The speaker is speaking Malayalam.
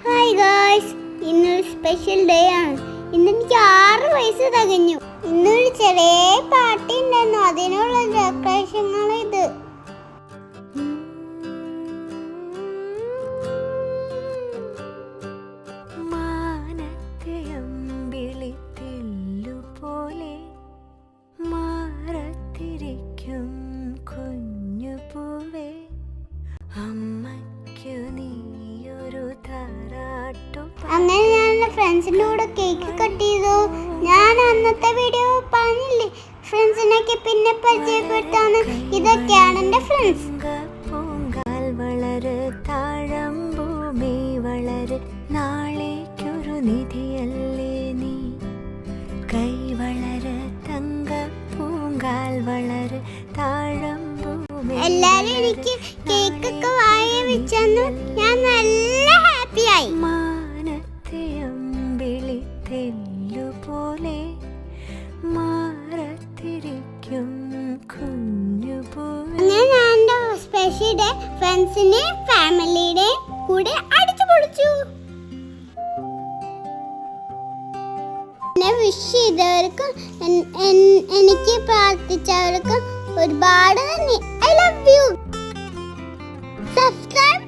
ഹായ് ഗായ്സ്, ഇന്നൊരു സ്പെഷ്യൽ ഡേ ആണ്. ഇന്ന് എനിക്ക് 6 വയസ്സ് തികഞ്ഞു. ഇന്നൊരു ചെറിയ പാർട്ടി ഉണ്ടായിരുന്നു, അതിനുള്ള ഡെക്കറേഷനാണ് ഇത്. അങ്ങനെ ഞാൻ എൻ്റെ ഫ്രണ്ട്സിൻ്റെ കൂടെ കേക്ക് കട്ട് ചെയ്തു. ഞാൻ അന്നത്തെ വീഡിയോ പറഞ്ഞില്ലേ, ഫ്രണ്ട്സിനൊക്കെ പിന്നെ പരിചയപ്പെടുത്താണ്. ഇതൊക്കെയാണ് എൻ്റെ ഫ്രണ്ട്സ്. നാളേക്കൊരു നിധിയല്ലേ നീ, കൈ വളര് തങ്ക പൂങ്കാൽ വളര് താഴമ്പൂമേ. എല്ലാരും എനിക്ക് കേക്കൊക്കെ വാങ്ങി വെച്ചു. ഞാൻ നല്ല ഹാപ്പിയായി. മാനത്തെ അമ്പിളി തെല്ലുപോലെ മാറത്തിരിക്കും കുഞ്ഞുപോലെ. അങ്ങനെ ഞാൻ എൻ്റെ സ്പെഷ്യൽ ഡേ ഫ്രണ്ട്സിൻ്റെയും ഫാമിലിയുടെയും കൂടെ അടിച്ചു പൊളിച്ചു. എന്നെ വിഷ് ചെയ്തവർക്കും എനിക്ക് പ്രാർത്ഥിച്ചവർക്കും ഒരുപാട് നന്ദി. I love you. സബ്സ്ക്രൈബ്